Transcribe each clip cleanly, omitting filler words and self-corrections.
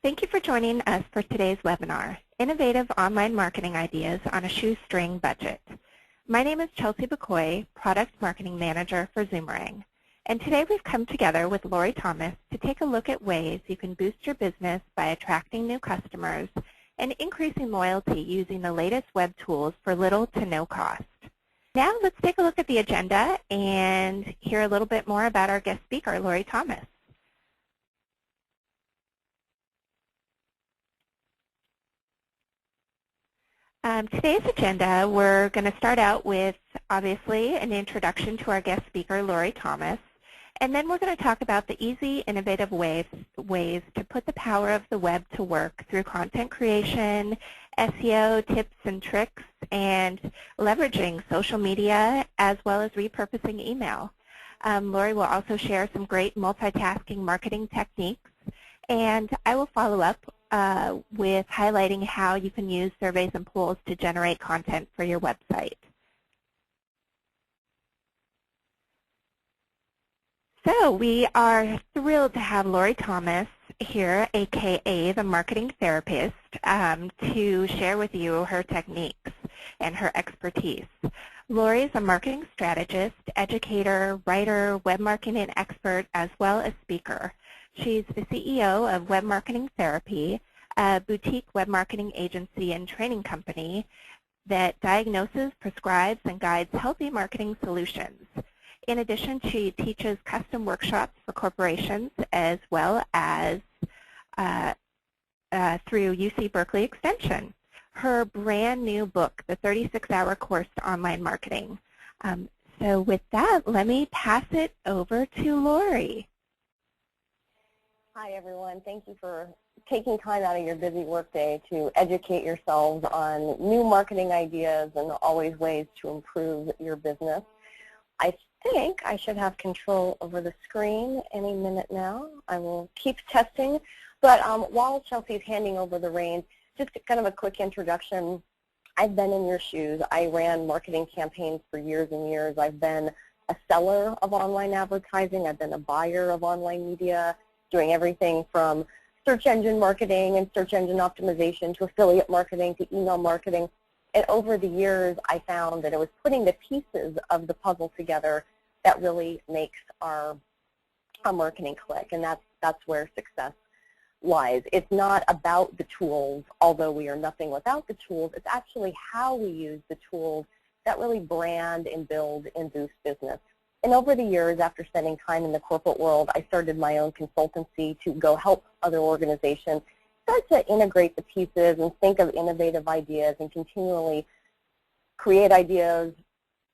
Thank you for joining us for today's webinar, Innovative Online Marketing Ideas on a Shoestring Budget. My name is Chelsea McCoy, Product Marketing Manager for Zoomerang. And today we've come together with Lorrie Thomas to take a look at ways you can boost your business by attracting new customers and increasing loyalty using the latest web tools for little to no cost. Now let's take a look at the agenda and hear a little bit more about our guest speaker, Lorrie Thomas. Today's agenda, we're going to start out with, obviously, an introduction to our guest speaker, Lorrie Thomas, and then we're going to talk about the easy, innovative ways to put the power of the web to work through content creation, SEO tips and tricks, and leveraging social media, as well as repurposing email. Lorrie will also share some great multitasking marketing techniques, and I will follow up with highlighting how you can use surveys and polls to generate content for your website. So we are thrilled to have Lorrie Thomas here, aka the marketing therapist, to share with you her techniques and her expertise. Lorrie is a marketing strategist, educator, writer, web marketing expert, as well as speaker. She's the CEO of Web Marketing Therapy, a boutique web marketing agency and training company that diagnoses, prescribes, and guides healthy marketing solutions. In addition, she teaches custom workshops for corporations as well as through UC Berkeley Extension. Her brand new book, The 36-Hour Course to Online Marketing. So with that, let me pass it over to Lorrie. Hi, everyone. Thank you for taking time out of your busy workday to educate yourselves on new marketing ideas and always ways to improve your business. I think I should have control over the screen any minute now. I will keep testing. But while Chelsea's handing over the reins, just kind of a quick introduction. I've been in your shoes. I ran marketing campaigns for years and years. I've been a seller of online advertising. I've been a buyer of online media, doing everything from search engine marketing and search engine optimization to affiliate marketing to email marketing. And over the years, I found that it was putting the pieces of the puzzle together that really makes our marketing click, and that's where success lies. It's not about the tools, although we are nothing without the tools. It's actually how we use the tools that really brand and build and boost business. And over the years, after spending time in the corporate world, I started my own consultancy to go help other organizations start to integrate the pieces and think of innovative ideas and continually create ideas,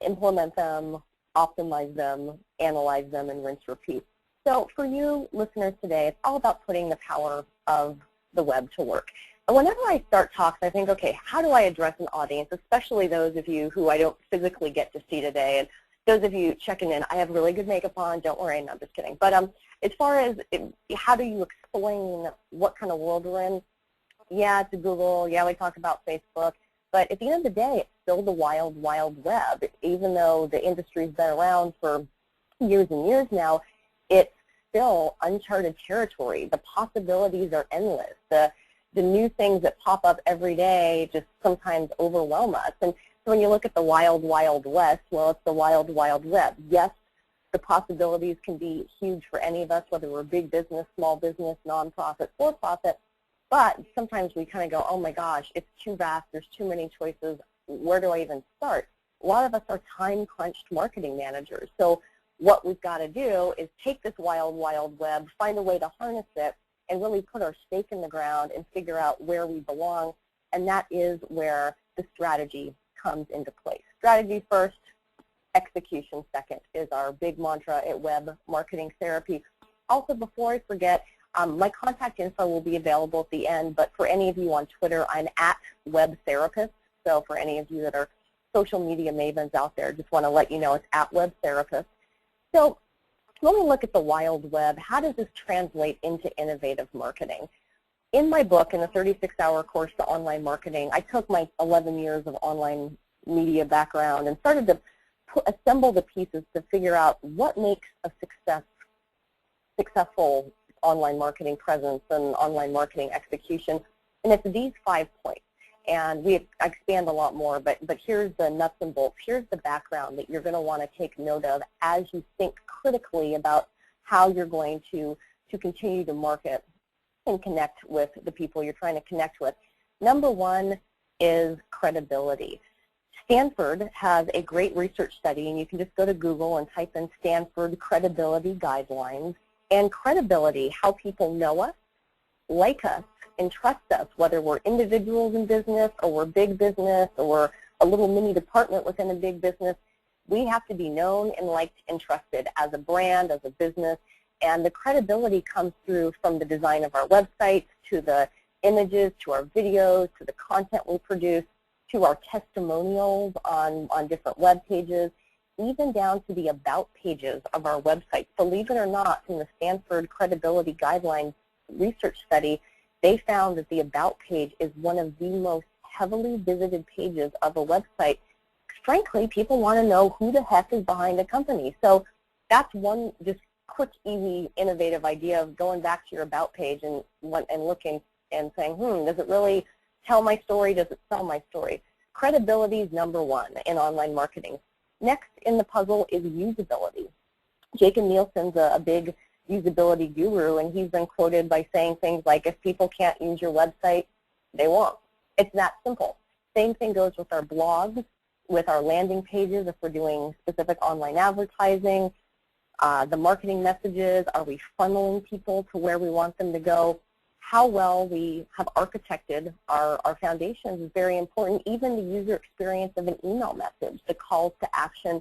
implement them, optimize them, analyze them, and rinse repeat. So for you listeners today, it's all about putting the power of the web to work. And whenever I start talks, I think, okay, how do I address an audience, especially those of you who I don't physically get to see today? And those of you checking in, I have really good makeup on. Don't worry, no, I'm just kidding. But as far as how do you explain what kind of world we're in, yeah, it's Google. Yeah, we talk about Facebook. But at the end of the day, it's still the wild, wild web. Even though the industry's been around for years and years now, it's still uncharted territory. The possibilities are endless. The new things that pop up every day just sometimes overwhelm us. And so when you look at the wild, wild west, well, it's the wild, wild web. Yes, the possibilities can be huge for any of us, whether we're big business, small business, nonprofit, for-profit, but sometimes we kind of go, oh my gosh, it's too vast, there's too many choices, where do I even start? A lot of us are time-crunched marketing managers, so what we've got to do is take this wild, wild web, find a way to harness it, and really put our stake in the ground and figure out where we belong, and that is where the strategy comes into place. Strategy first, execution second is our big mantra at Web Marketing Therapy. Also, before I forget, my contact info will be available at the end, but for any of you on Twitter, I'm at Web Therapist. So for any of you that are social media mavens out there, just want to let you know it's at Web Therapist. So when we look at the wild web, how does this translate into innovative marketing? In my book, in the 36-Hour Course to Online Marketing, I took my 11 years of online media background and started to assemble the pieces to figure out what makes a successful online marketing presence and online marketing execution. And it's these 5 points. And we expand a lot more, but here's the nuts and bolts. Here's the background that you're going to want to take note of as you think critically about how you're going to continue to market and connect with the people you're trying to connect with. Number one is credibility. Stanford has a great research study, and you can just go to Google and type in Stanford credibility guidelines. And credibility, how people know us, like us, and trust us, whether we're individuals in business or we're big business or we're a little mini department within a big business, we have to be known and liked and trusted as a brand, as a business. And the credibility comes through from the design of our website, to the images, to our videos, to the content we produce, to our testimonials on different web pages, even down to the about pages of our website. Believe it or not, from the Stanford Credibility Guidelines research study, they found that the about page is one of the most heavily visited pages of a website. Frankly, people want to know who the heck is behind a company. So that's one just quick, easy, innovative idea of going back to your about page and looking and saying, does it really tell my story? Does it sell my story? Credibility is number one in online marketing. Next in the puzzle is usability. Jacob Nielsen's a big usability guru, and he's been quoted by saying things like, if people can't use your website, they won't. It's that simple. Same thing goes with our blogs, with our landing pages if we're doing specific online advertising, the marketing messages, are we funneling people to where we want them to go? How well we have architected our foundations is very important, even the user experience of an email message, the calls to action.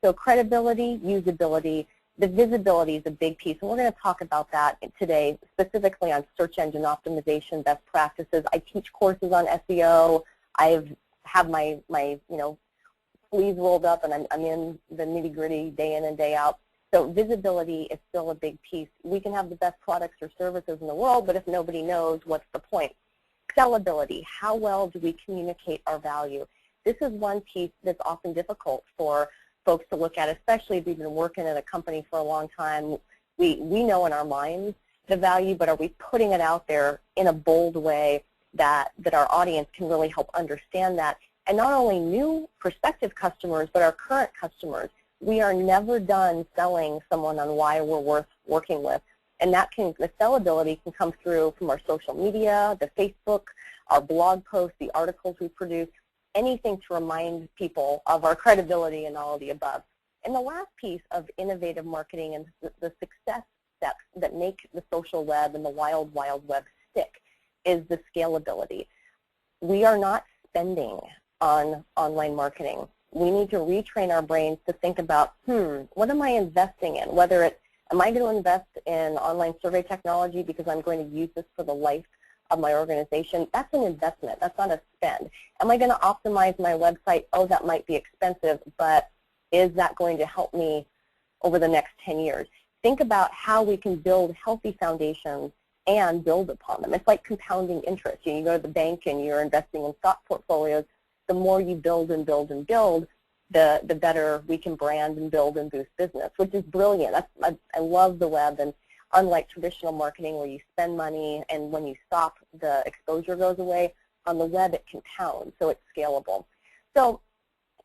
So credibility, usability, the visibility is a big piece, and we're going to talk about that today, specifically on search engine optimization best practices. I teach courses on SEO. I have my sleeves rolled up, and I'm in the nitty-gritty day in and day out. So visibility is still a big piece. We can have the best products or services in the world, but if nobody knows, what's the point? Sellability, how well do we communicate our value? This is one piece that's often difficult for folks to look at, especially if we've been working at a company for a long time. We know in our minds the value, but are we putting it out there in a bold way that our audience can really help understand that? And not only new prospective customers, but our current customers. We are never done selling someone on why we're worth working with. And the sellability can come through from our social media, the Facebook, our blog posts, the articles we produce, anything to remind people of our credibility and all of the above. And the last piece of innovative marketing and the success steps that make the social web and the wild, wild web stick is the scalability. We are not spending on online marketing. We need to retrain our brains to think about, what am I investing in? Whether it's, am I going to invest in online survey technology because I'm going to use this for the life of my organization? That's an investment. That's not a spend. Am I going to optimize my website? Oh, that might be expensive, but is that going to help me over the next 10 years? Think about how we can build healthy foundations and build upon them. It's like compounding interest. You go to the bank and you're investing in stock portfolios. The more you build and build and build, the better we can brand and build and boost business, which is brilliant. I love the web, and unlike traditional marketing where you spend money and when you stop, the exposure goes away, on the web it compounds, so it's scalable. So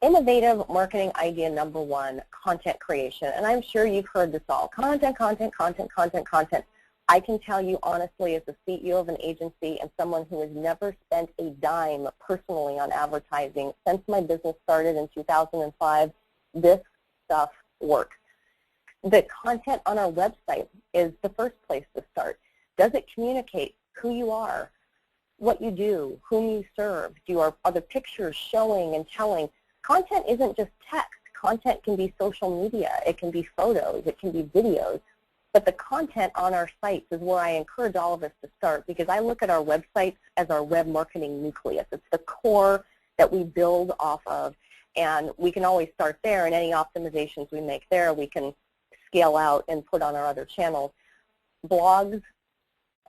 innovative marketing idea number one, content creation. And I'm sure you've heard this all. Content, content, content, content, content. I can tell you honestly, as the CEO of an agency and someone who has never spent a dime personally on advertising since my business started in 2005, this stuff works. The content on our website is the first place to start. Does it communicate who you are, what you do, whom you serve? Are the pictures showing and telling? Content isn't just text. Content can be social media. It can be photos. It can be videos. But the content on our sites is where I encourage all of us to start, because I look at our websites as our web marketing nucleus. It's the core that we build off of, and we can always start there, and any optimizations we make there we can scale out and put on our other channels. Blogs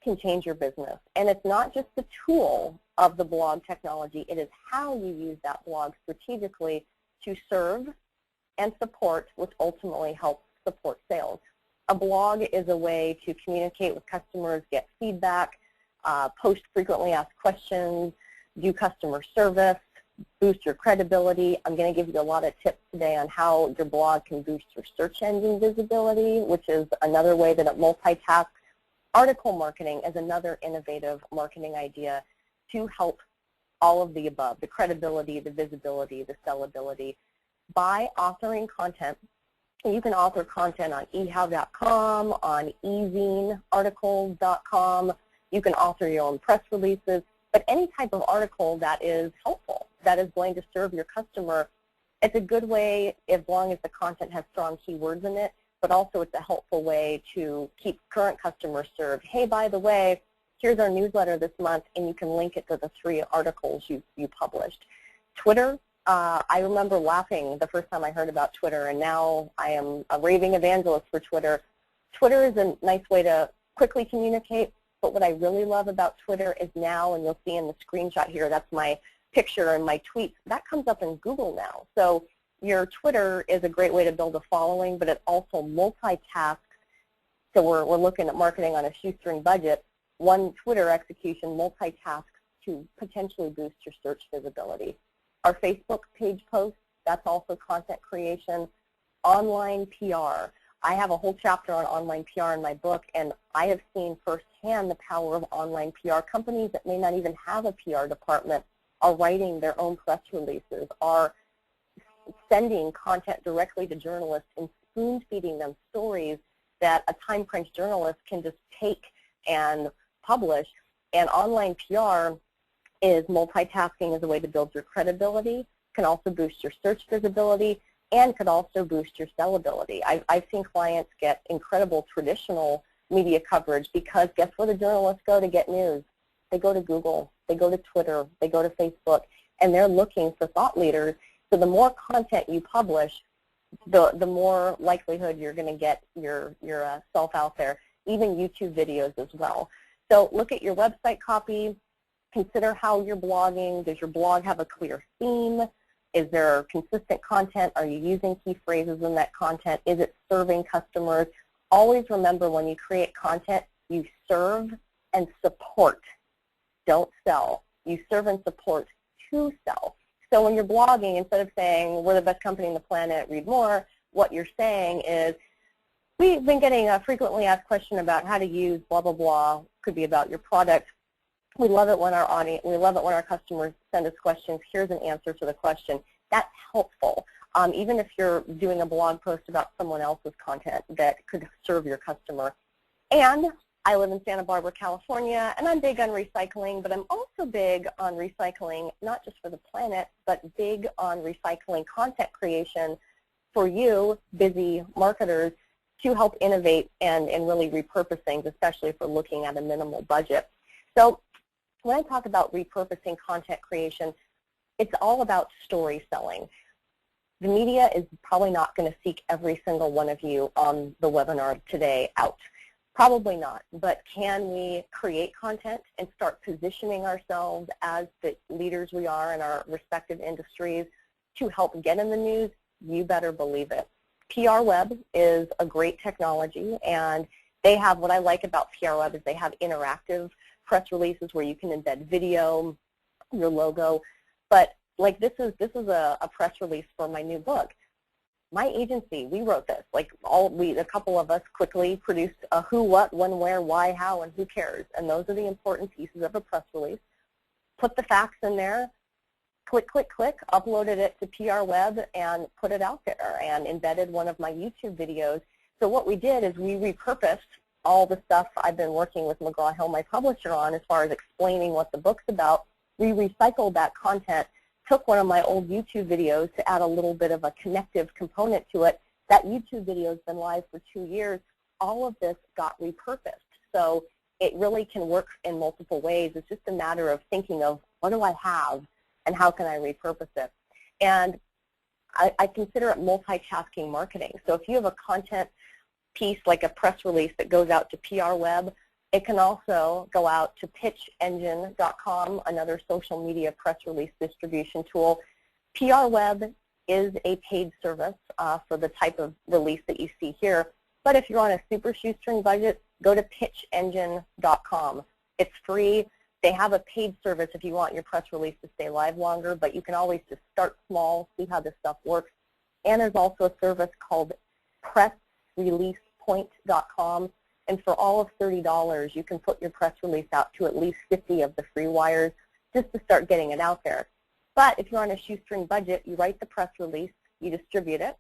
can change your business, and it's not just the tool of the blog technology, it is how you use that blog strategically to serve and support, which ultimately helps support sales. A blog is a way to communicate with customers, get feedback, post frequently asked questions, do customer service, boost your credibility. I'm going to give you a lot of tips today on how your blog can boost your search engine visibility, which is another way that it multitasks. Article marketing is another innovative marketing idea to help all of the above, the credibility, the visibility, the sellability. By authoring content, you can author content on ehow.com, on ezinearticles.com. You can author your own press releases, but any type of article that is helpful, that is going to serve your customer, it's a good way as long as the content has strong keywords in it, but also it's a helpful way to keep current customers served. Hey, by the way, here's our newsletter this month, and you can link it to the 3 articles you published. Twitter. I remember laughing the first time I heard about Twitter, and now I am a raving evangelist for Twitter. Twitter is a nice way to quickly communicate, but what I really love about Twitter is now, and you'll see in the screenshot here, that's my picture and my tweets, that comes up in Google now. So your Twitter is a great way to build a following, but it also multitasks. So we're looking at marketing on a shoestring budget. One Twitter execution multitasks to potentially boost your search visibility. Our Facebook page posts, that's also content creation. Online PR. I have a whole chapter on online PR in my book, and I have seen firsthand the power of online PR. Companies that may not even have a PR department are writing their own press releases, are sending content directly to journalists and spoon-feeding them stories that a time-crunch journalist can just take and publish. And online PR is multitasking as a way to build your credibility, can also boost your search visibility, and could also boost your sellability. I've seen clients get incredible traditional media coverage because guess where the journalists go to get news? They go to Google, they go to Twitter, they go to Facebook, and they're looking for thought leaders. So the more content you publish, the more likelihood you're going to get yourself out there, even YouTube videos as well. So look at your website copy. Consider how you're blogging. Does your blog have a clear theme? Is there consistent content? Are you using key phrases in that content? Is it serving customers? Always remember when you create content, you serve and support. Don't sell. You serve and support to sell. So when you're blogging, instead of saying, we're the best company on the planet, read more, what you're saying is, we've been getting a frequently asked question about how to use blah, blah, blah. Could be about your product. We love it when our customers send us questions. Here's an answer to the question. That's helpful. Even if you're doing a blog post about someone else's content that could serve your customer. And I live in Santa Barbara, California, and I'm big on recycling, but I'm also big on recycling, not just for the planet, but big on recycling content creation for you, busy marketers, to help innovate and really repurpose things, especially if we're looking at a minimal budget. So when I talk about repurposing content creation, it's all about story selling. The media is probably not going to seek every single one of you on the webinar today out. Probably not, but can we create content and start positioning ourselves as the leaders we are in our respective industries to help get in the news? You better believe it. PR Web is a great technology, and they have, what I like about PR Web is they have interactive press releases where you can embed video, your logo. But like this is a press release for my new book. My agency, we wrote this. Like a couple of us quickly produced a who, what, when, where, why, how, and who cares. And those are the important pieces of a press release. Put the facts in there. Click, click, click. Uploaded it to PR Web and put it out there and embedded one of my YouTube videos. So what we did is we repurposed all the stuff I've been working with McGraw-Hill, my publisher, on as far as explaining what the book's about. We recycled that content, took one of my old YouTube videos to add a little bit of a connective component to it. That YouTube video has been live for 2 years. All of this got repurposed. So it really can work in multiple ways. It's just a matter of thinking of what do I have and how can I repurpose it. And I consider it multitasking marketing. So if you have a content piece like a press release that goes out to PR Web, it can also go out to pitchengine.com, another social media press release distribution tool. PR Web is a paid service for the type of release that you see here. But if you're on a super shoestring budget, go to pitchengine.com. It's free. They have a paid service if you want your press release to stay live longer, but you can always just start small, see how this stuff works. And there's also a service called pressreleasepoint.com. And for all of $30, you can put your press release out to at least 50 of the free wires just to start getting it out there. But if you're on a shoestring budget, you write the press release, you distribute it,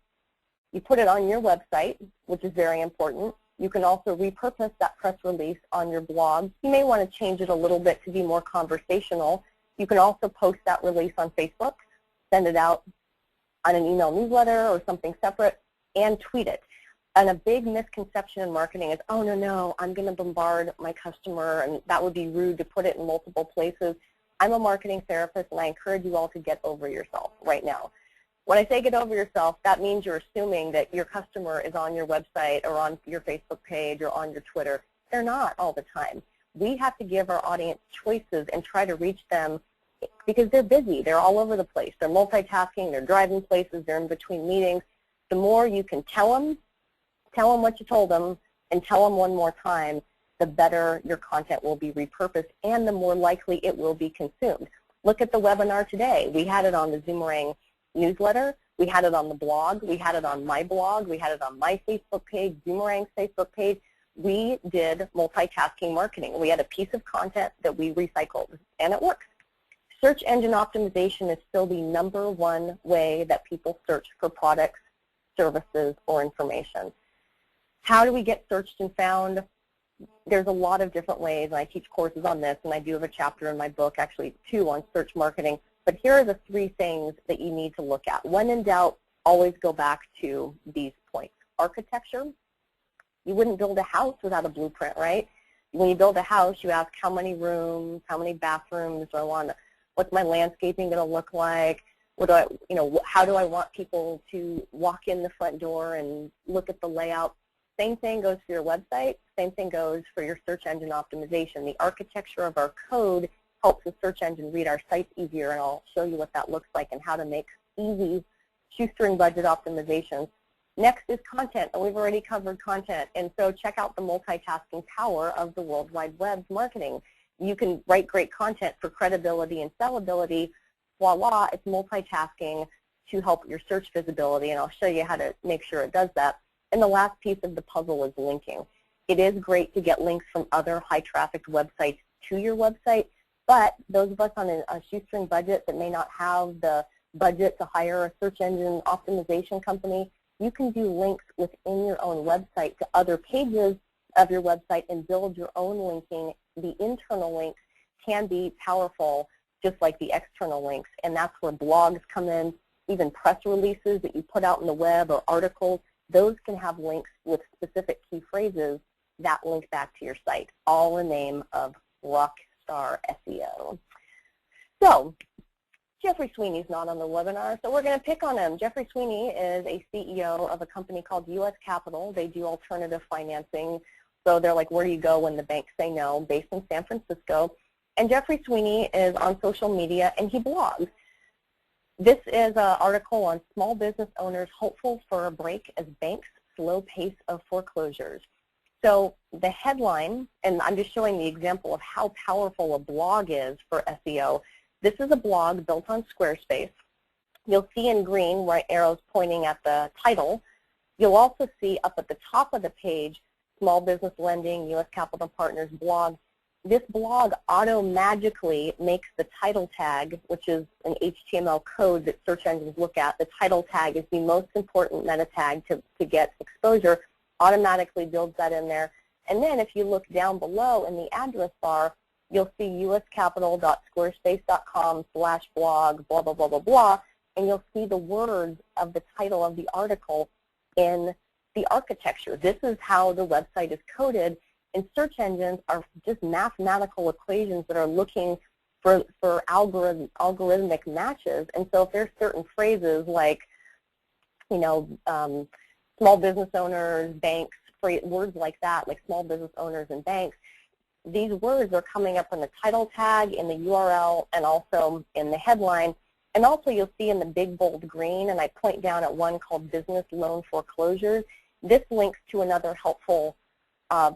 you put it on your website, which is very important. You can also repurpose that press release on your blog. You may want to change it a little bit to be more conversational. You can also post that release on Facebook, send it out on an email newsletter or something separate, and tweet it. And a big misconception in marketing is, oh, no, I'm going to bombard my customer, and that would be rude to put it in multiple places. I'm a marketing therapist, and I encourage you all to get over yourself right now. When I say get over yourself, that means you're assuming that your customer is on your website or on your Facebook page or on your Twitter. They're not all the time. We have to give our audience choices and try to reach them because they're busy. They're all over the place. They're multitasking. They're driving places. They're in between meetings. The more you can tell them what you told them, and tell them one more time, the better your content will be repurposed and the more likely it will be consumed. Look at the webinar today. We had it on the Zoomerang newsletter. We had it on the blog. We had it on my blog. We had it on my Facebook page, Zoomerang's Facebook page. We did multitasking marketing. We had a piece of content that we recycled, and it works. Search engine optimization is still the #1 way that people search for products, services, or information. How do we get searched and found? There's a lot of different ways, and I teach courses on this, and I do have a chapter in my book, actually 2 on search marketing. But here are the 3 things that you need to look at. When in doubt, always go back to these points. Architecture. You wouldn't build a house without a blueprint, right? When you build a house, you ask how many rooms, how many bathrooms do I want, what's my landscaping going to look like, what do I, how do I want people to walk in the front door and look at the layout. Same thing goes for your website. Same thing goes for your search engine optimization. The architecture of our code helps the search engine read our sites easier, and I'll show you what that looks like and how to make easy shoestring budget optimizations. Next is content, and we've already covered content, and so check out the multitasking power of the World Wide Web's marketing. You can write great content for credibility and sellability. Voila, it's multitasking to help your search visibility, and I'll show you how to make sure it does that. And the last piece of the puzzle is linking. It is great to get links from other high-trafficked websites to your website, but those of us on a shoestring budget that may not have the budget to hire a search engine optimization company, you can do links within your own website to other pages of your website and build your own linking. The internal links can be powerful, just like the external links, and that's where blogs come in. Even press releases that you put out in the web or articles, those can have links with specific key phrases that link back to your site, all in the name of rockstar SEO. So Jeffrey Sweeney's not on the webinar, so we're going to pick on him. Jeffrey Sweeney is a CEO of a company called U.S. Capital. They do alternative financing, so they're like, where do you go when the banks say no, based in San Francisco. And Jeffrey Sweeney is on social media, and he blogs. This is an article on small business owners hopeful for a break as banks slow pace of foreclosures. So the headline, and I'm just showing the example of how powerful a blog is for SEO. This is a blog built on Squarespace. You'll see in green where arrows pointing at the title. You'll also see up at the top of the page, Small Business Lending, U.S. Capital Partners blog. This blog auto-magically makes the title tag, which is an HTML code that search engines look at. The title tag is the most important meta tag to get exposure, automatically builds that in there. And then if you look down below in the address bar, you'll see uscapital.squarespace.com/blog, blah, blah, blah, blah, blah, and you'll see the words of the title of the article in the architecture. This is how the website is coded. And search engines are just mathematical equations that are looking for algorithmic matches. And so if there's certain phrases like, small business owners, banks, words like that, like small business owners and banks, these words are coming up in the title tag, in the URL, and also in the headline. And also you'll see in the big bold green, and I point down at one called business loan foreclosures, this links to another helpful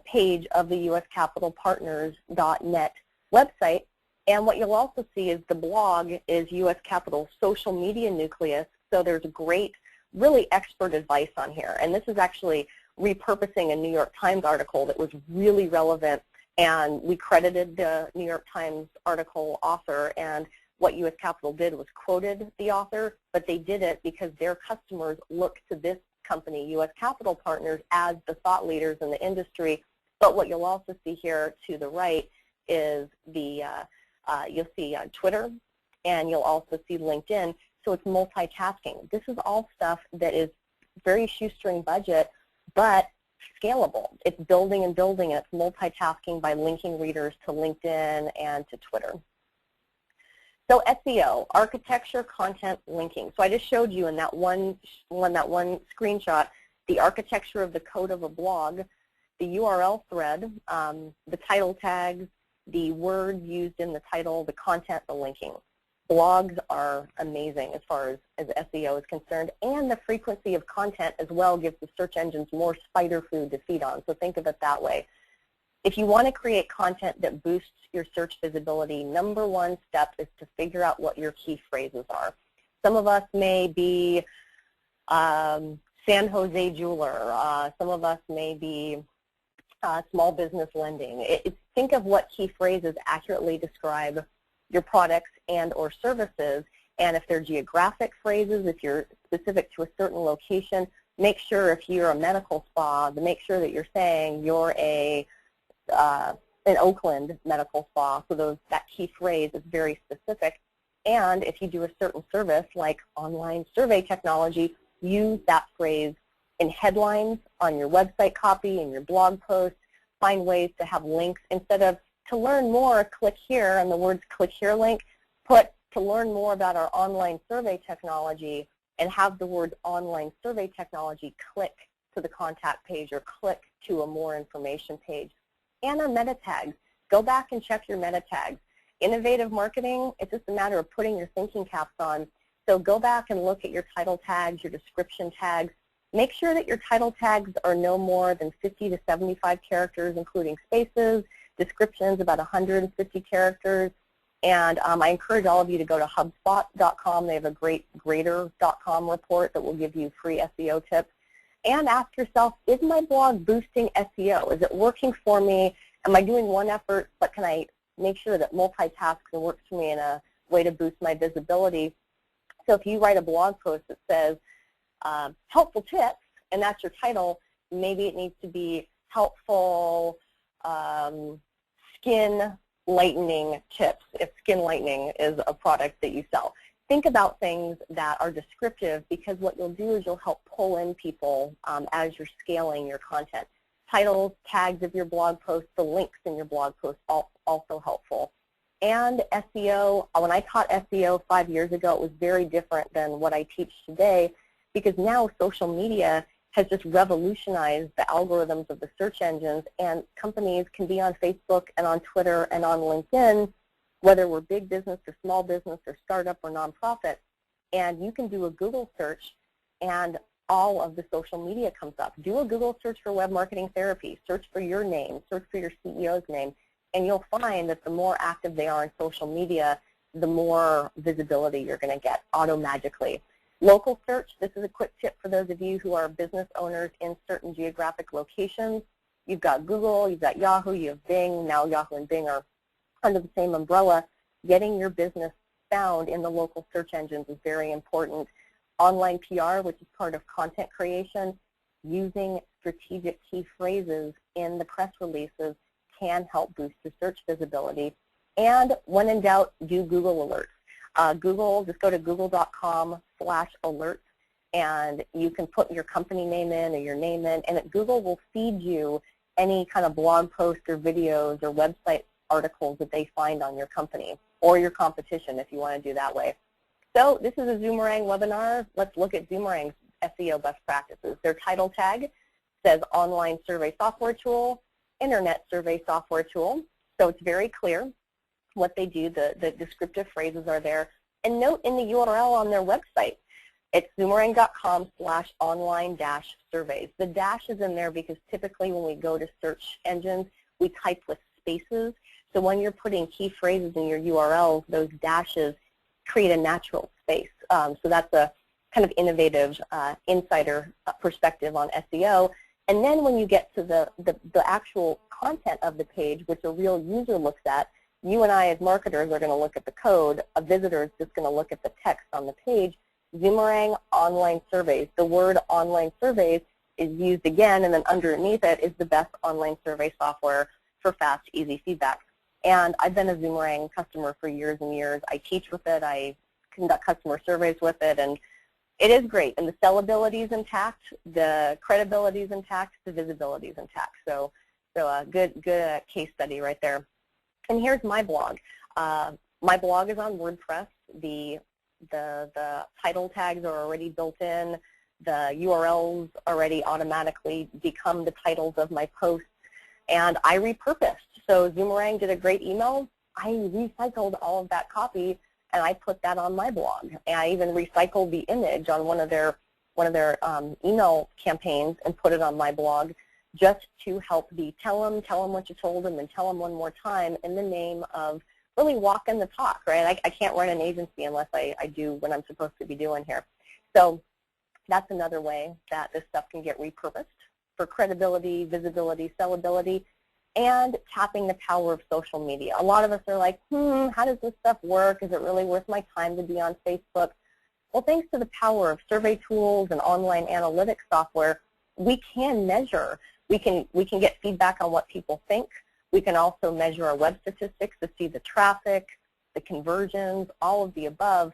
page of the uscapitalpartners.net website. And what you'll also see is the blog is US Capital's social media nucleus. So there's great, really expert advice on here. And this is actually repurposing a New York Times article that was really relevant. And we credited the New York Times article author. And what US Capital did was quoted the author, but they did it because their customers look to this company, US Capital Partners, as the thought leaders in the industry. But what you'll also see here to the right is the, you'll see Twitter, and you'll also see LinkedIn. So it's multitasking. This is all stuff that is very shoestring budget, but scalable. It's building and building. It's multitasking by linking readers to LinkedIn and to Twitter. So SEO, architecture, content, linking. So I just showed you in that one screenshot the architecture of the code of a blog, the URL thread, the title tags, the words used in the title, the content, the linking. Blogs are amazing as far as SEO is concerned, and the frequency of content as well gives the search engines more spider food to feed on. So think of it that way. If you want to create content that boosts your search visibility, number one step is to figure out what your key phrases are. Some of us may be San Jose jeweler. Some of us may be small business lending. Think of what key phrases accurately describe your products and or services, and if they're geographic phrases, if you're specific to a certain location, make sure if you're a medical spa, to make sure that you're saying you're an Oakland medical spa, so that key phrase is very specific. And if you do a certain service like online survey technology, use that phrase in headlines, on your website copy, in your blog posts. Find ways to have links. Instead of to learn more, click here, and the words click here link, put to learn more about our online survey technology, and have the words online survey technology click to the contact page or click to a more information page. And our meta tags. Go back and check your meta tags. Innovative marketing, it's just a matter of putting your thinking caps on. So go back and look at your title tags, your description tags. Make sure that your title tags are no more than 50 to 75 characters, including spaces, descriptions about 150 characters. And I encourage all of you to go to HubSpot.com. They have a great Grader.com report that will give you free SEO tips. And ask yourself, is my blog boosting SEO? Is it working for me? Am I doing one effort, but can I make sure that multitasks and works for me in a way to boost my visibility? So if you write a blog post that says helpful tips, and that's your title, maybe it needs to be helpful skin lightening tips, if skin lightening is a product that you sell. Think about things that are descriptive, because what you'll do is you'll help pull in people as you're scaling your content. Titles, tags of your blog posts, the links in your blog posts, also helpful. And SEO, when I taught SEO 5 years ago, it was very different than what I teach today, because now social media has just revolutionized the algorithms of the search engines, and companies can be on Facebook and on Twitter and on LinkedIn, whether we're big business or small business or startup or nonprofit, and you can do a Google search and all of the social media comes up. Do a Google search for web marketing therapy, search for your name, search for your CEO's name, and you'll find that the more active they are in social media, the more visibility you're going to get auto-magically. Local search, this is a quick tip for those of you who are business owners in certain geographic locations. You've got Google, you've got Yahoo, you have Bing. Now Yahoo and Bing are under the same umbrella. Getting your business found in the local search engines is very important. Online PR, which is part of content creation, using strategic key phrases in the press releases can help boost your search visibility. And when in doubt, do Google alerts. Google, just go to google.com/alerts, and you can put your company name in or your name in, and Google will feed you any kind of blog posts or videos or website articles that they find on your company or your competition if you want to do that way. So this is a Zoomerang webinar. Let's look at Zoomerang's SEO best practices. Their title tag says online survey software tool, internet survey software tool. So it's very clear what they do. The descriptive phrases are there. And note in the URL on their website, It's zoomerang.com/online-surveys. The dash is in there because typically when we go to search engines, we type with spaces. So when you're putting key phrases in your URLs, those dashes create a natural space. So that's a kind of innovative insider perspective on SEO. And then when you get to the actual content of the page, which a real user looks at, you and I as marketers are going to look at the code. A visitor is just going to look at the text on the page. Zoomerang Online Surveys. The word online surveys is used again, and then underneath it is the best online survey software for fast, easy feedback. And I've been a Zoomerang customer for years and years. I teach with it. I conduct customer surveys with it, and it is great. And the sellability is intact, the credibility is intact, the visibility is intact. So a good case study right there. And here's my blog. My blog is on WordPress. The title tags are already built in. The URLs already automatically become the titles of my posts. And I repurposed. So Zoomerang did a great email. I recycled all of that copy, and I put that on my blog. And I even recycled the image on one of their email campaigns and put it on my blog, just to help tell them what you told them, and tell them one more time in the name of really walking the talk, right? I can't run an agency unless I do what I'm supposed to be doing here. So that's another way that this stuff can get repurposed for credibility, visibility, sellability, and tapping the power of social media. A lot of us are like, how does this stuff work? Is it really worth my time to be on Facebook? Well, thanks to the power of survey tools and online analytics software, we can measure. We can get feedback on what people think. We can also measure our web statistics to see the traffic, the conversions, all of the above.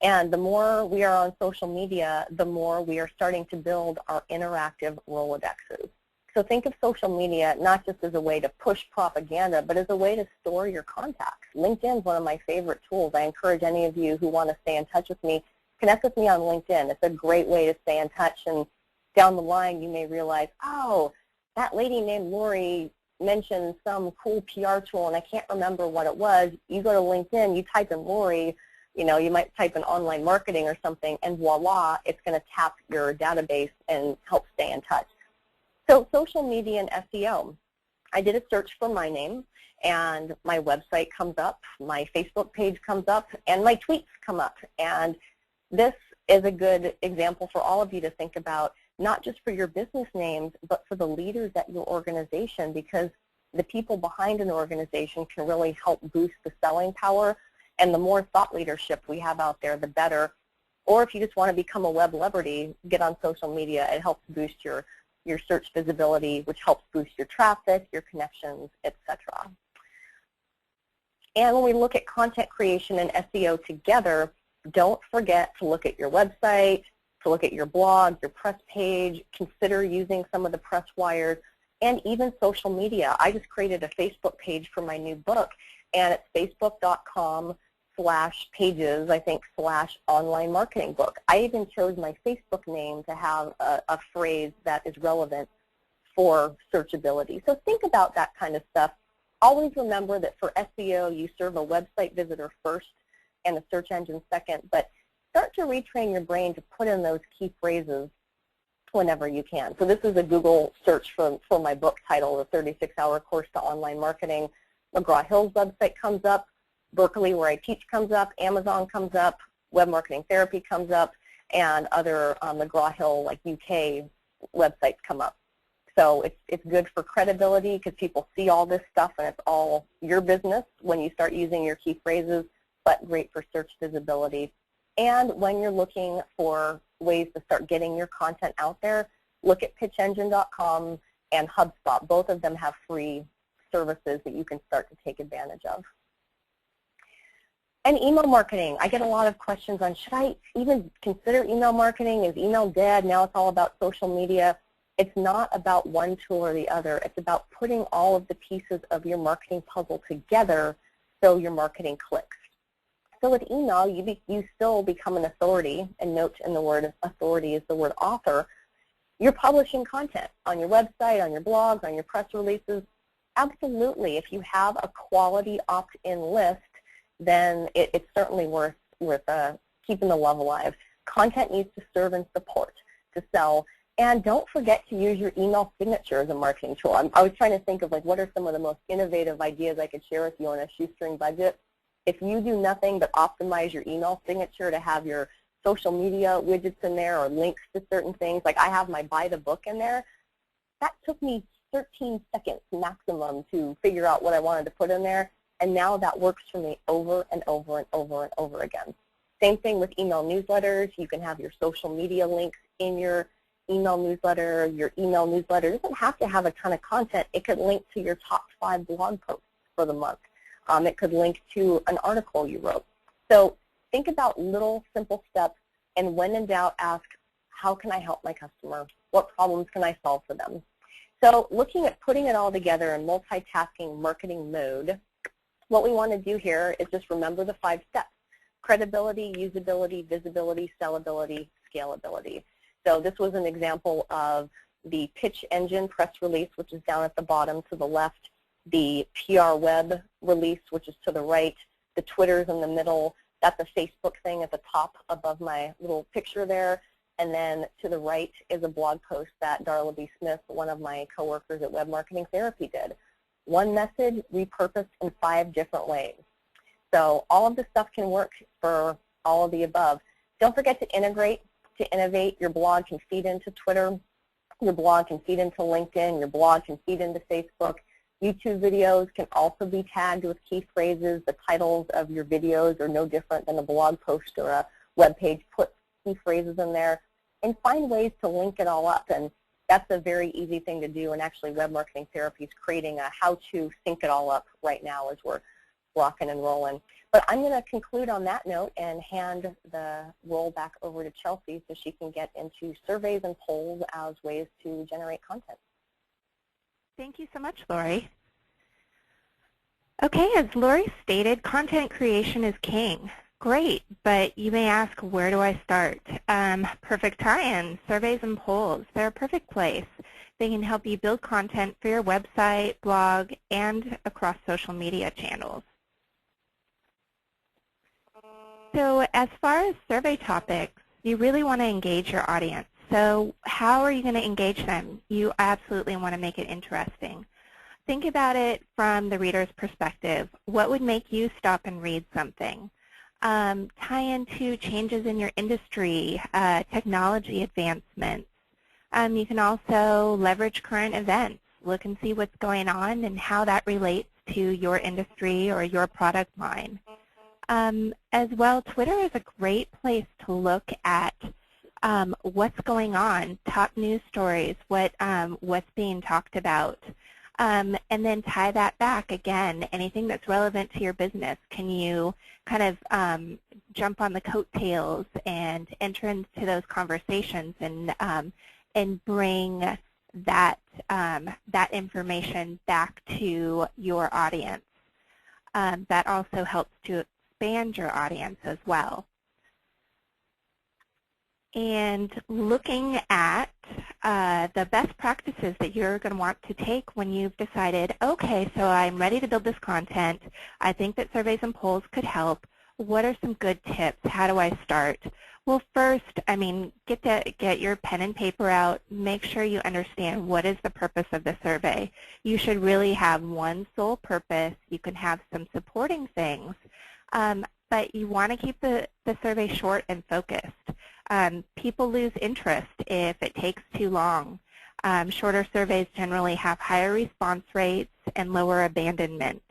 And the more we are on social media, the more we are starting to build our interactive Rolodexes. So think of social media not just as a way to push propaganda, but as a way to store your contacts. LinkedIn is one of my favorite tools. I encourage any of you who want to stay in touch with me, connect with me on LinkedIn. It's a great way to stay in touch, and down the line you may realize, oh, that lady named Lorrie mentioned some cool PR tool and I can't remember what it was. You go to LinkedIn, you type in Lorrie, you might type in online marketing or something, and voila, it's going to tap your database and help stay in touch. So social media and SEO. I did a search for my name, and my website comes up, my Facebook page comes up, and my tweets come up. And this is a good example for all of you to think about, not just for your business names, but for the leaders at your organization, because the people behind an organization can really help boost the selling power. And the more thought leadership we have out there, the better. Or if you just want to become a web celebrity, get on social media. It helps boost your search visibility, which helps boost your traffic, your connections, etc. And when we look at content creation and SEO together, don't forget to look at your website, to look at your blog, your press page, consider using some of the press wires, and even social media. I just created a Facebook page for my new book, and it's facebook.com/pages, I think, /online marketing book. I even chose my Facebook name to have a phrase that is relevant for searchability. So think about that kind of stuff. Always remember that for SEO, you serve a website visitor first and a search engine second, but start to retrain your brain to put in those key phrases whenever you can. So this is a Google search for my book title, The 36-Hour Course to Online Marketing. McGraw-Hill's website comes up, Berkeley, where I teach, comes up, Amazon comes up, Web Marketing Therapy comes up, and other McGraw-Hill, like UK websites come up. So it's good for credibility because people see all this stuff and it's all your business when you start using your key phrases, but great for search visibility. And when you're looking for ways to start getting your content out there, look at pitchengine.com and HubSpot. Both of them have free services that you can start to take advantage of. And email marketing. I get a lot of questions on, should I even consider email marketing? Is email dead? Now it's all about social media. It's not about one tool or the other. It's about putting all of the pieces of your marketing puzzle together so your marketing clicks. So with email, you still become an authority, and note in the word authority is the word author. You're publishing content on your website, on your blogs, on your press releases. Absolutely. If you have a quality opt-in list, then it's certainly worth keeping the love alive. Content needs to serve and support, to sell. And don't forget to use your email signature as a marketing tool. I was trying to think of, like, what are some of the most innovative ideas I could share with you on a shoestring budget. If you do nothing but optimize your email signature to have your social media widgets in there or links to certain things, like I have my buy the book in there, that took me 13 seconds maximum to figure out what I wanted to put in there, and now that works for me over and over and over and over again. Same thing with email newsletters. You can have your social media links in your email newsletter. Your email newsletter doesn't have to have a ton of content. It could link to your top 5 blog posts for the month. It could link to an article you wrote. So think about little simple steps, and when in doubt, ask, how can I help my customer? What problems can I solve for them? So looking at putting it all together in multitasking marketing mode, what we want to do here is just remember the 5 steps: credibility, usability, visibility, sellability, scalability. So this was an example of the pitch engine press release, which is down at the bottom to the left, the PR web release, which is to the right, the Twitter's in the middle, that's a Facebook thing at the top above my little picture there, and then to the right is a blog post that Darla B. Smith, one of my coworkers at Web Marketing Therapy, did. One message repurposed in 5 different ways. So all of this stuff can work for all of the above. Don't forget to integrate, to innovate. Your blog can feed into Twitter. Your blog can feed into LinkedIn. Your blog can feed into Facebook. YouTube videos can also be tagged with key phrases. The titles of your videos are no different than a blog post or a web page. Put key phrases in there and find ways to link it all up. And that's a very easy thing to do. And actually, Web Marketing Therapy is creating a how to sync it all up right now as we're rocking and rolling. But I'm going to conclude on that note and hand the role back over to Chelsea so she can get into surveys and polls as ways to generate content. Thank you so much, Lorrie. Okay, as Lorrie stated, content creation is king. Great, but you may ask, where do I start? Perfect tie-in, surveys and polls. They're a perfect place. They can help you build content for your website, blog, and across social media channels. So as far as survey topics, you really want to engage your audience. So how are you going to engage them? You absolutely want to make it interesting. Think about it from the reader's perspective. What would make you stop and read something? Tie into changes in your industry, technology advancements. You can also leverage current events. Look and see what's going on and how that relates to your industry or your product line. As well, Twitter is a great place to look at what's going on, top news stories, what's being talked about, and then tie that back again, anything that's relevant to your business. Can you kind of jump on the coattails and enter into those conversations and bring that information back to your audience? That also helps to expand your audience as well. And looking at the best practices that you're going to want to take when you've decided, okay, so I'm ready to build this content. I think that surveys and polls could help. What are some good tips? How do I start? Well, first, get your pen and paper out. Make sure you understand what is the purpose of the survey. You should really have one sole purpose. You can have some supporting things, but you want to keep the survey short and focused. People lose interest if it takes too long. Shorter surveys generally have higher response rates and lower abandonment.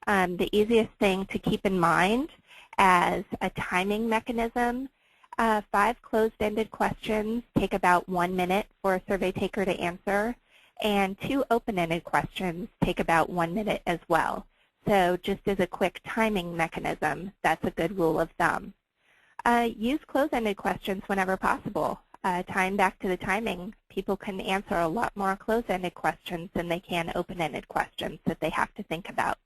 The easiest thing to keep in mind as a timing mechanism, 5 closed-ended questions take about 1 minute for a survey taker to answer, and 2 open-ended questions take about 1 minute as well. So just as a quick timing mechanism, that's a good rule of thumb. Use close-ended questions whenever possible. Tying back to the timing, people can answer a lot more close-ended questions than they can open-ended questions that they have to think about.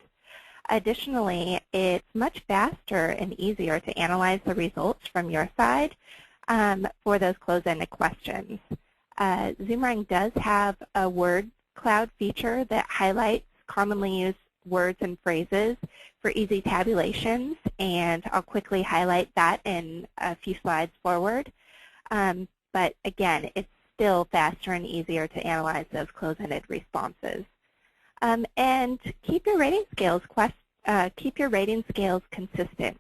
Additionally, it's much faster and easier to analyze the results from your side for those close-ended questions. Zoomerang does have a word cloud feature that highlights commonly used words and phrases for easy tabulations, and I'll quickly highlight that in a few slides forward. But again, it's still faster and easier to analyze those close-ended responses. And keep your rating scales consistent.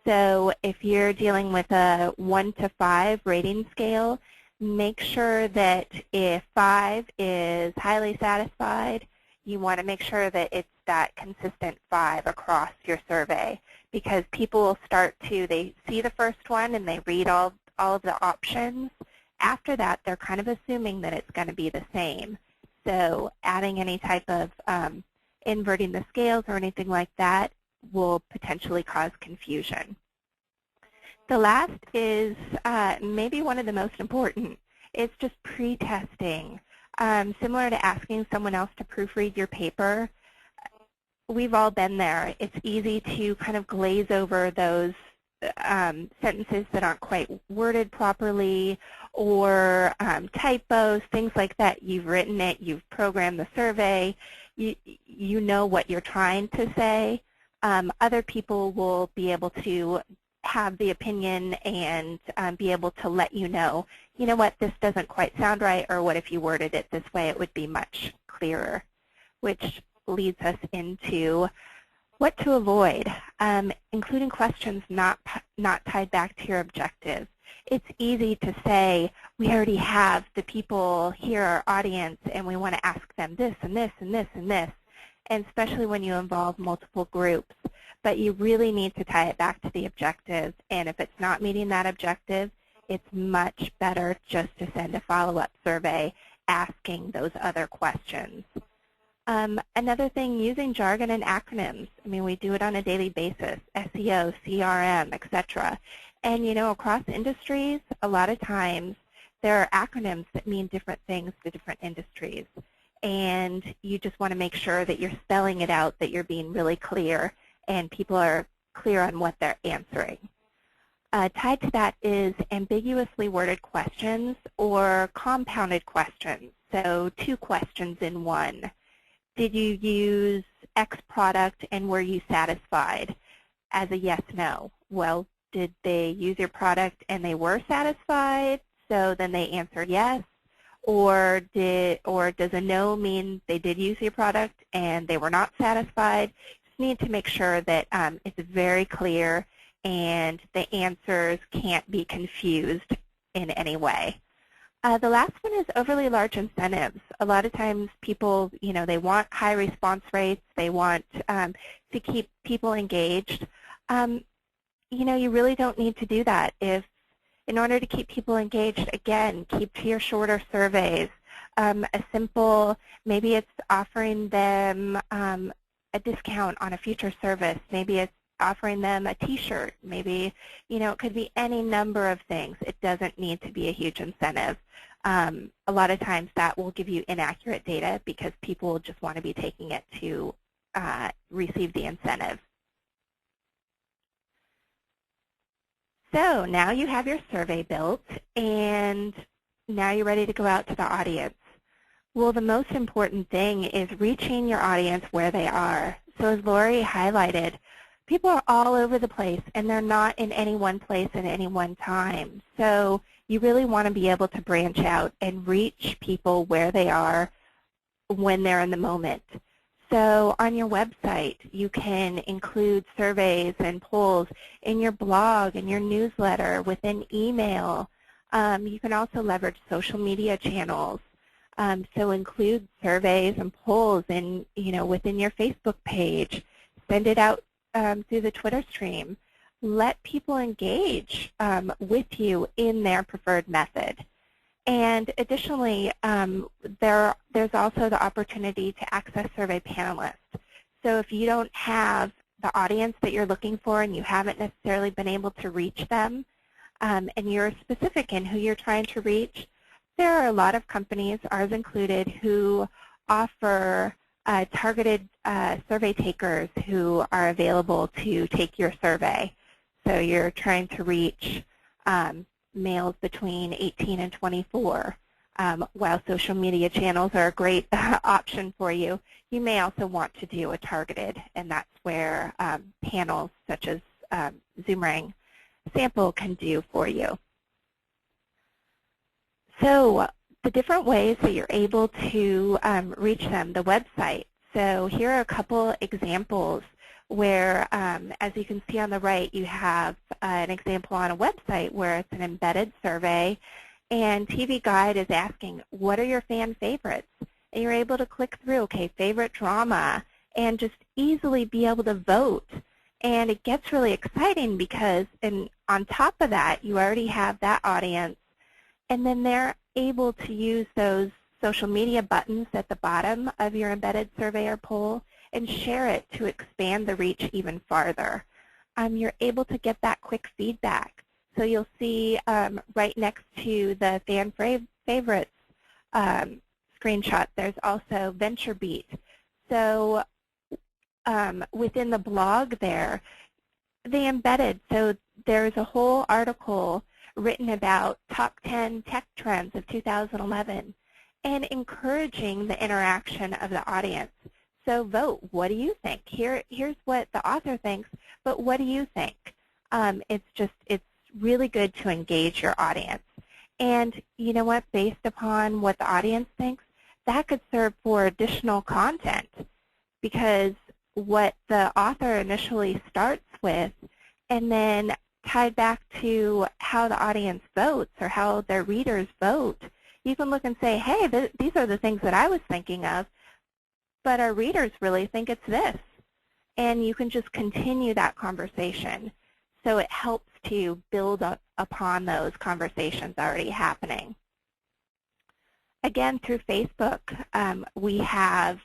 So if you're dealing with a 1 to 5 rating scale, make sure that if 5 is highly satisfied, you want to make sure that it's that consistent 5 across your survey, because people will start to, they see the first one and they read all of the options. After that, they're kind of assuming that it's going to be the same. So adding any type of inverting the scales or anything like that will potentially cause confusion. The last is maybe one of the most important. It's just pre-testing. Similar to asking someone else to proofread your paper, we've all been there. It's easy to kind of glaze over those sentences that aren't quite worded properly, or typos, things like that. You've written it, you've programmed the survey, you know what you're trying to say. Other people will be able to have the opinion and be able to let you know what, this doesn't quite sound right, or what if you worded it this way, it would be much clearer, which leads us into what to avoid, including questions not tied back to your objective. It's easy to say, we already have the people here, our audience, and we want to ask them this and this and this and this, and especially when you involve multiple groups. But you really need to tie it back to the objective, and if it's not meeting that objective, it's much better just to send a follow-up survey asking those other questions. Another thing, using jargon and acronyms. I mean, we do it on a daily basis, SEO, CRM, etc. And across industries, a lot of times there are acronyms that mean different things to different industries. And you just want to make sure that you're spelling it out, that you're being really clear, and people are clear on what they're answering. Tied to that is ambiguously worded questions or compounded questions, so 2 questions in one. Did you use X product and were you satisfied? As a yes, no. Well, did they use your product and they were satisfied, so then they answered yes? Or does a no mean they did use your product and they were not satisfied? Just need to make sure that it's very clear and the answers can't be confused in any way. The last one is overly large incentives. A lot of times people, they want high response rates. They want to keep people engaged. You really don't need to do that. In order to keep people engaged, again, keep to your shorter surveys. A simple, maybe it's offering them a discount on a future service. Maybe it's offering them a t-shirt. Maybe, it could be any number of things. It doesn't need to be a huge incentive. A lot of times that will give you inaccurate data because people just want to be taking it to receive the incentive. So now you have your survey built, and now you're ready to go out to the audience. Well, the most important thing is reaching your audience where they are. So as Lorrie highlighted, people are all over the place, and they're not in any one place at any one time. So you really want to be able to branch out and reach people where they are when they're in the moment. So on your website, you can include surveys and polls in your blog, in your newsletter, within email. You can also leverage social media channels. So include surveys and polls in, within your Facebook page. Send it out through the Twitter stream. Let people engage with you in their preferred method. And additionally, there's also the opportunity to access survey panelists. So if you don't have the audience that you're looking for and you haven't necessarily been able to reach them, and you're specific in who you're trying to reach, there are a lot of companies, ours included, who offer targeted survey takers who are available to take your survey. So you're trying to reach males between 18 and 24. While social media channels are a great option for you, you may also want to do a targeted, and that's where panels such as Zoomerang Sample can do for you. So the different ways that you're able to reach them, the website. So here are a couple examples where, as you can see on the right, you have an example on a website where it's an embedded survey, and TV Guide is asking, what are your fan favorites? And you're able to click through, okay, favorite drama, and just easily be able to vote. And it gets really exciting because on top of that, you already have that audience, and then they're able to use those social media buttons at the bottom of your embedded survey or poll and share it to expand the reach even farther. You're able to get that quick feedback. So you'll see right next to the fan favorites screenshot, there's also VentureBeat. So within the blog there, they embedded, so there's a whole article written about top 10 tech trends of 2011 and encouraging the interaction of the audience. So vote, what do you think? Here's what the author thinks, but what do you think? It's really good to engage your audience. And you know what, based upon what the audience thinks, that could serve for additional content, because what the author initially starts with and then tied back to how the audience votes or how their readers vote, you can look and say, hey, these are the things that I was thinking of, but our readers really think it's this. And you can just continue that conversation. So it helps to build up upon those conversations already happening. Again, through Facebook, we have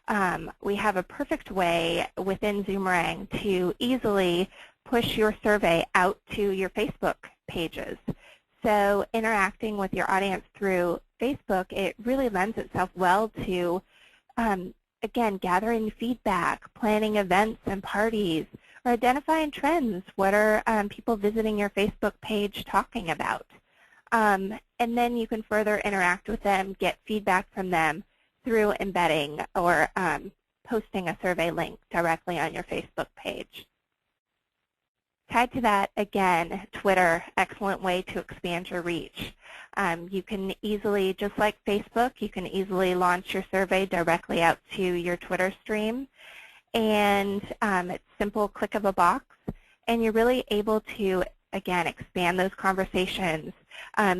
a perfect way within Zoomerang to easily push your survey out to your Facebook pages. So interacting with your audience through Facebook, it really lends itself well to, again, gathering feedback, planning events and parties, or identifying trends. What are people visiting your Facebook page talking about? And then you can further interact with them, get feedback from them through embedding or posting a survey link directly on your Facebook page. Tied to that, again, Twitter, excellent way to expand your reach. You can easily, just like Facebook, you can easily launch your survey directly out to your Twitter stream. And it's simple click of a box, and you're really able to, again, expand those conversations.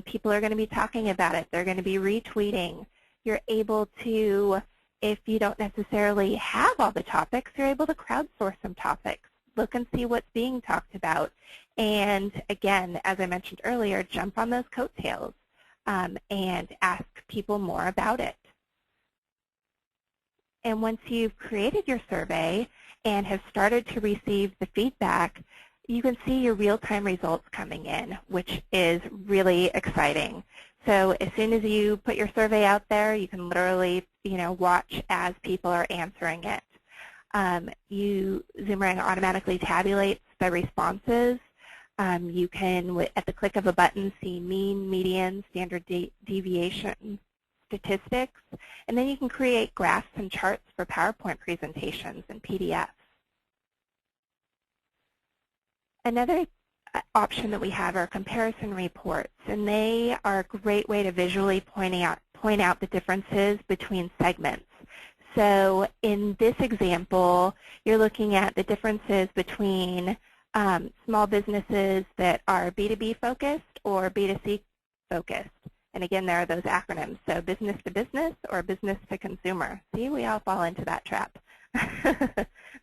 People are going to be talking about it. They're going to be retweeting. You're able to, if you don't necessarily have all the topics, you're able to crowdsource some topics. Look and see what's being talked about. And again, as I mentioned earlier, jump on those coattails and ask people more about it. And once you've created your survey and have started to receive the feedback, you can see your real-time results coming in, which is really exciting. So as soon as you put your survey out there, you can literally, watch as people are answering it. Zoomerang automatically tabulates the responses. You can, at the click of a button, see mean, median, standard deviation statistics, and then you can create graphs and charts for PowerPoint presentations and PDFs. Another option that we have are comparison reports, and they are a great way to visually point out the differences between segments. So in this example, you're looking at the differences between small businesses that are B2B focused or B2C focused. And again, there are those acronyms, so business to business or business to consumer. See, we all fall into that trap.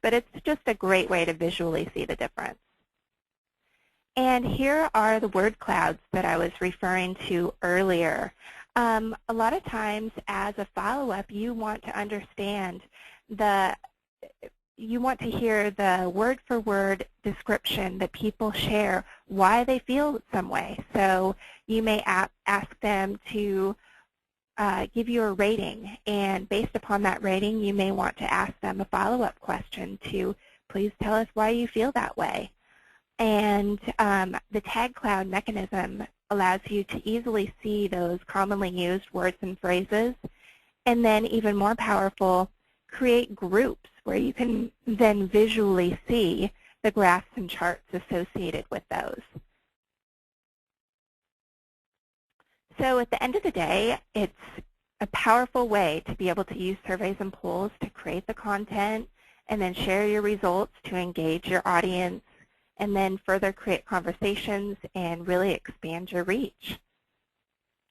But it's just a great way to visually see the difference. And here are the word clouds that I was referring to earlier. A lot of times as a follow-up, you want to understand you want to hear the word-for-word description that people share, why they feel some way. So you may ask them to give you a rating, and based upon that rating, you may want to ask them a follow-up question to please tell us why you feel that way. And the tag cloud mechanism allows you to easily see those commonly used words and phrases, and then even more powerful, create groups where you can then visually see the graphs and charts associated with those. So at the end of the day, it's a powerful way to be able to use surveys and polls to create the content and then share your results to engage your audience and then further create conversations and really expand your reach.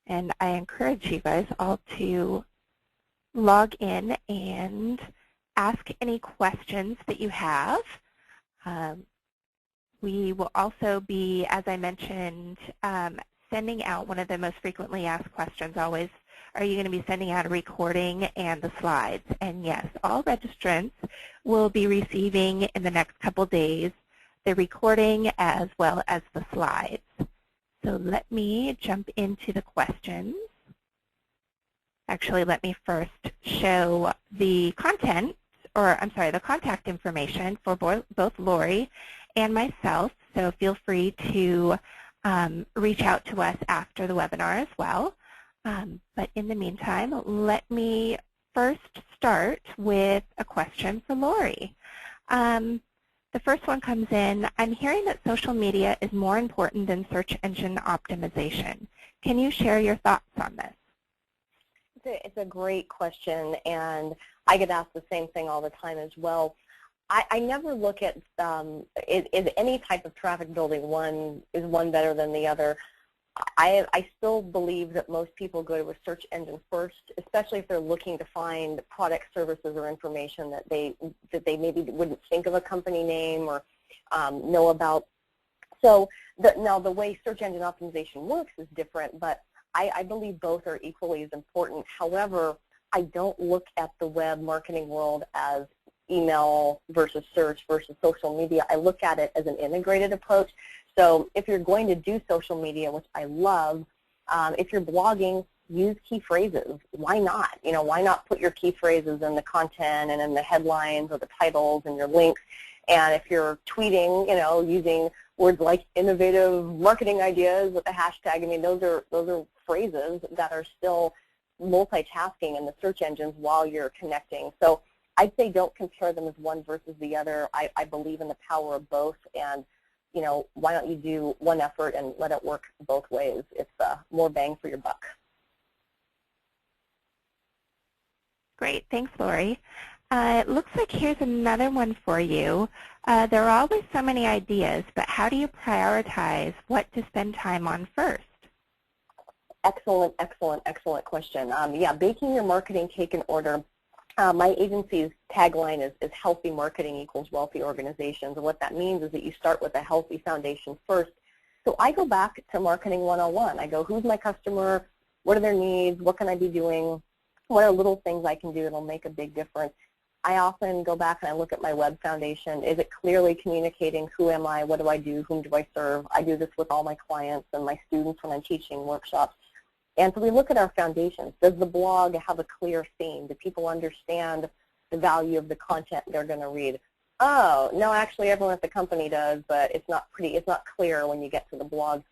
And I encourage you guys all to log in and ask any questions that you have. We will also be, as I mentioned, sending out one of the most frequently asked questions always, are you going to be sending out a recording and the slides? And yes, all registrants will be receiving in the next couple days the recording as well as the slides. So let me jump into the questions. Actually, let me first show the content, or I'm sorry, the contact information for both Lorrie and myself. So feel free to reach out to us after the webinar as well. But in the meantime, let me first start with a question for Lorrie. The first one comes in, I'm hearing that social media is more important than search engine optimization. Can you share your thoughts on this? It's a great question, and I get asked the same thing all the time as well. I never look at is any type of traffic building one better than the other. I still believe that most people go to a search engine first, especially if they're looking to find products, services, or information that they maybe wouldn't think of a company name or know about. So now the way search engine optimization works is different, but I believe both are equally as important. However, I don't look at the web marketing world as email versus search versus social media. I look at it as an integrated approach. So if you're going to do social media, which I love, if you're blogging, use key phrases. Why not? You know, why not put your key phrases in the content and in the headlines or the titles and your links? And if you're tweeting, you know, using words like innovative marketing ideas with a hashtag, I mean, those are phrases that are still multitasking in the search engines while you're connecting. So I'd say don't compare them as one versus the other. I believe in the power of both, and you know, why don't you do one effort and let it work both ways? It's more bang for your buck. Great, thanks, Lorrie. It looks like here's another one for you. There are always so many ideas, but how do you prioritize what to spend time on first? Excellent, excellent, excellent question. Yeah, baking your marketing cake in order. My agency's tagline is healthy marketing equals wealthy organizations. And what that means is that you start with a healthy foundation first. So I go back to Marketing 101. I go, who's my customer? What are their needs? What can I be doing? What are little things I can do that will make a big difference? I often go back and I look at my web foundation. Is it clearly communicating who am I, what do I do, whom do I serve? I do this with all my clients and my students when I'm teaching workshops. And so we look at our foundations. Does the blog have a clear theme? Do people understand the value of the content they're going to read? Oh, no, actually everyone at the company does, but it's not clear when you get to the blog.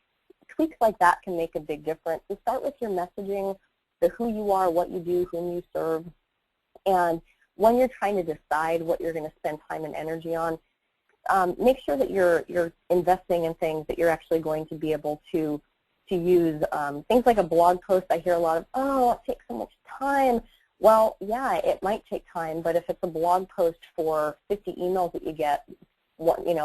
Tweaks like that can make a big difference. So start with your messaging, the who you are, what you do, whom you serve. And when you're trying to decide what you're going to spend time and energy on, make sure that you're investing in things that you're actually going to be able to use. Things like a blog post, I hear a lot of, oh, it takes so much time. Well, yeah, it might take time, but if it's a blog post for 50 emails that you get,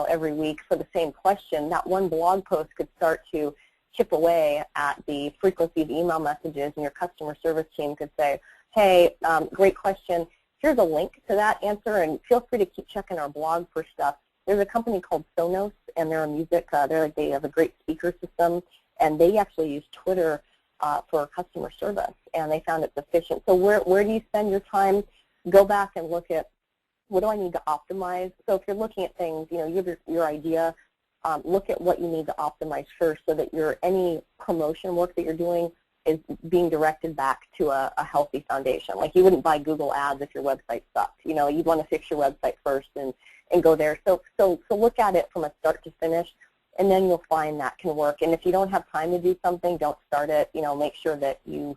every week for the same question, that one blog post could start to chip away at the frequency of email messages, and your customer service team could say, hey, great question. Here's a link to that answer, and feel free to keep checking our blog for stuff. There's a company called Sonos, and they're a music, they have a great speaker system, and they actually use Twitter for customer service, and they found it's efficient. So where do you spend your time? Go back and look at, what do I need to optimize? So if you're looking at things, you have your idea, look at what you need to optimize first so that any promotion work that you're doing is being directed back to a healthy foundation. Like you wouldn't buy Google ads if your website sucked. You know, you'd want to fix your website first and go there. So look at it from a start to finish, and then you'll find that can work. And if you don't have time to do something, don't start it. You know, make sure that you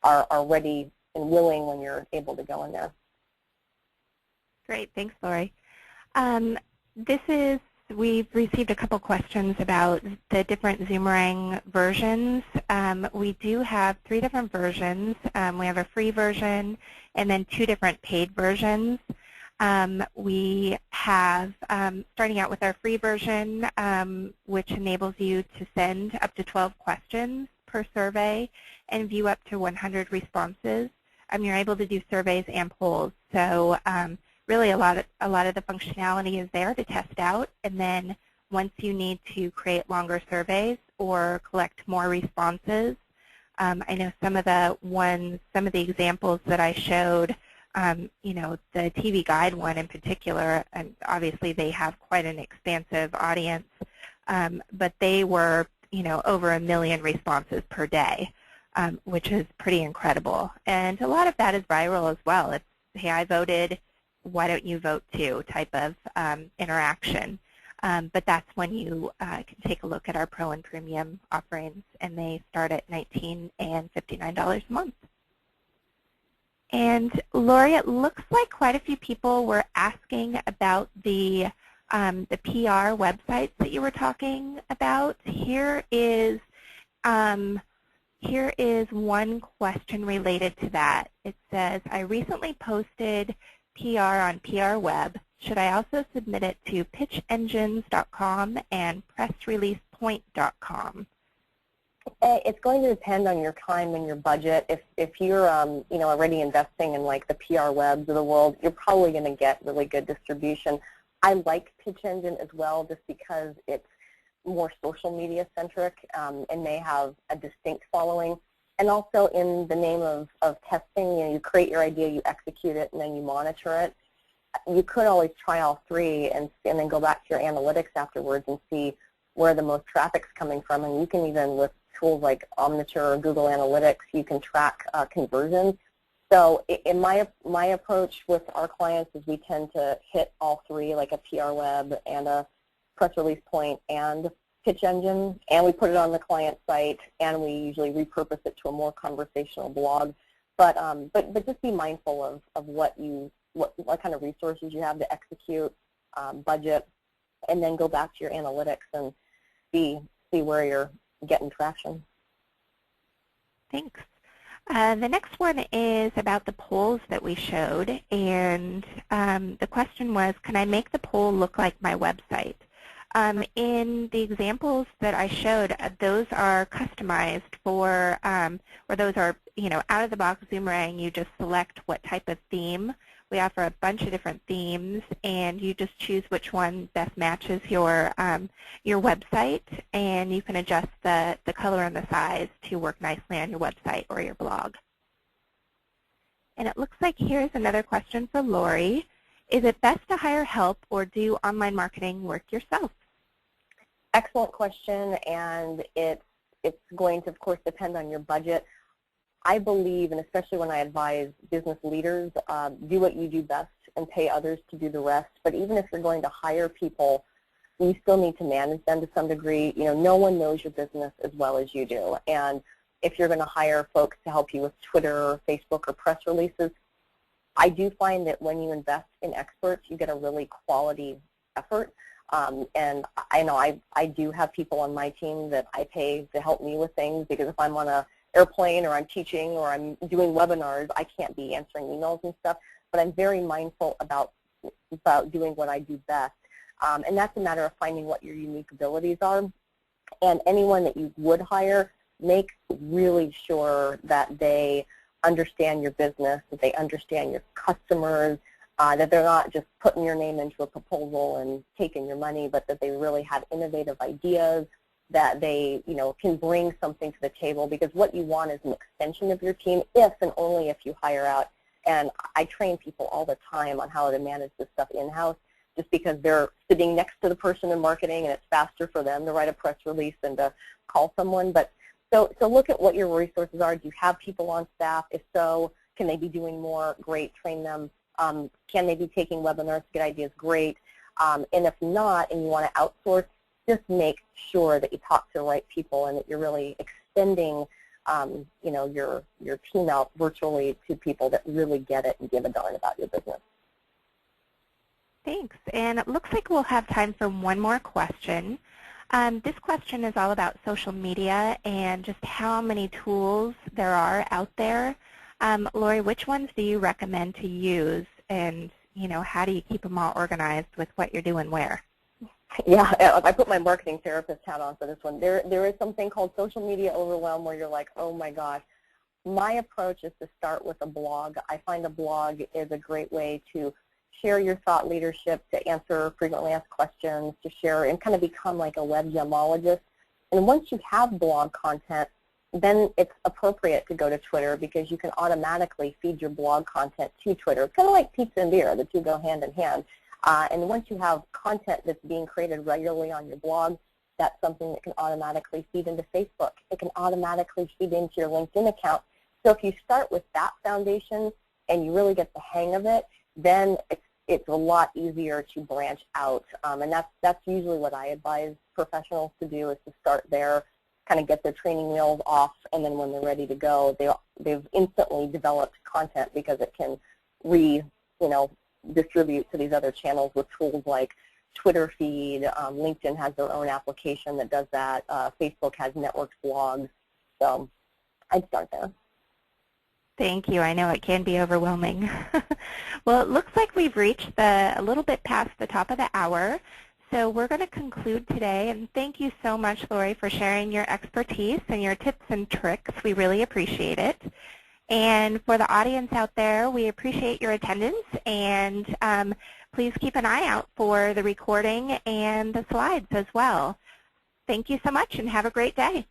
are ready and willing when you're able to go in there. Great, thanks, Lorrie. We've received a couple questions about the different Zoomerang versions. We do have 3 different versions. We have a free version and then 2 different paid versions. We have, starting out with our free version, which enables you to send up to 12 questions per survey and view up to 100 responses. You're able to do surveys and polls. So really a lot of the functionality is there to test out, and then once you need to create longer surveys or collect more responses, I know some of the examples that I showed, you know, the TV Guide one in particular, and obviously they have quite an expansive audience, but they were, you know, over 1 million responses per day, which is pretty incredible. And a lot of that is viral as well. It's, hey, I voted, why don't you vote too type of interaction. But that's when you can take a look at our Pro and Premium offerings, and they start at $19 and $59 a month. And Lorrie, it looks like quite a few people were asking about the PR websites that you were talking about. Here is one question related to that. It says, I recently posted PR on PR Web. Should I also submit it to pitchengines.com and pressreleasepoint.com? It's going to depend on your time and your budget. If you're you know, already investing in like the PR Webs of the world, you're probably going to get really good distribution. I like Pitch Engine as well, just because it's more social media centric and they have a distinct following. And also in the name of testing, you know, you create your idea, you execute it, and then you monitor it. You could always try all 3 and then go back to your analytics afterwards and see where the most traffic's coming from. And you can even, with tools like Omniture or Google Analytics, you can track conversions. So in my approach with our clients is we tend to hit all 3, like a PR Web and a Press Release Point and Pitch Engine, and we put it on the client site, and we usually repurpose it to a more conversational blog. But just be mindful of what kind of resources you have to execute, budget, and then go back to your analytics and see where you're getting traction. Thanks. The next one is about the polls that we showed, and the question was, can I make the poll look like my website? In the examples that I showed, those are customized for, or those are, you know, out of the box Zoomerang. You just select what type of theme. We offer a bunch of different themes, and you just choose which one best matches your website, and you can adjust the color and the size to work nicely on your website or your blog. And it looks like here's another question for Lorrie. Is it best to hire help or do online marketing work yourself? Excellent question, and it's going to, of course, depend on your budget. I believe, and especially when I advise business leaders, do what you do best and pay others to do the rest. But even if you're going to hire people, you still need to manage them to some degree. You know, no one knows your business as well as you do. And if you're going to hire folks to help you with Twitter or Facebook or press releases, I do find that when you invest in experts, you get a really quality effort. And I know I do have people on my team that I pay to help me with things, because if I'm on an airplane or I'm teaching or I'm doing webinars, I can't be answering emails and stuff. But I'm very mindful about doing what I do best. And that's a matter of finding what your unique abilities are. And anyone that you would hire, make really sure that they understand your business, that they understand your customers, that they're not just putting your name into a proposal and taking your money, but that they really have innovative ideas, that they, you know, can bring something to the table, because what you want is an extension of your team if and only if you hire out. And I train people all the time on how to manage this stuff in-house, just because they're sitting next to the person in marketing and it's faster for them to write a press release than to call someone. But So look at what your resources are. Do you have people on staff? If so, can they be doing more? Great, train them. Can they be taking webinars to get ideas? Great. And if not, and you want to outsource, just make sure that you talk to the right people and that you're really extending you know, your team out virtually to people that really get it and give a darn about your business. Thanks. And it looks like we'll have time for one more question. This question is all about social media and just how many tools there are out there. Lorrie, which ones do you recommend to use, and you know, how do you keep them all organized with what you're doing where? Yeah, I put my marketing therapist hat on for this one. There is something called social media overwhelm where you're like, oh my gosh. My approach is to start with a blog. I find a blog is a great way to share your thought leadership, to answer frequently asked questions, to share and kind of become like a web gemologist. And once you have blog content, then it's appropriate to go to Twitter because you can automatically feed your blog content to Twitter. It's kind of like pizza and beer. The two go hand in hand. And once you have content that's being created regularly on your blog, that's something that can automatically feed into Facebook. It can automatically feed into your LinkedIn account. So if you start with that foundation and you really get the hang of it, then it's a lot easier to branch out. And that's usually what I advise professionals to do, is to start there, kind of get their training wheels off, and then when they're ready to go, they've instantly developed content because it can distribute to these other channels with tools like Twitter feed. LinkedIn has their own application that does that. Facebook has networked blogs. So I'd start there. Thank you. I know it can be overwhelming. Well, it looks like we've reached a little bit past the top of the hour. So we're going to conclude today. And thank you so much, Lorrie, for sharing your expertise and your tips and tricks. We really appreciate it. And for the audience out there, we appreciate your attendance. And please keep an eye out for the recording and the slides as well. Thank you so much and have a great day.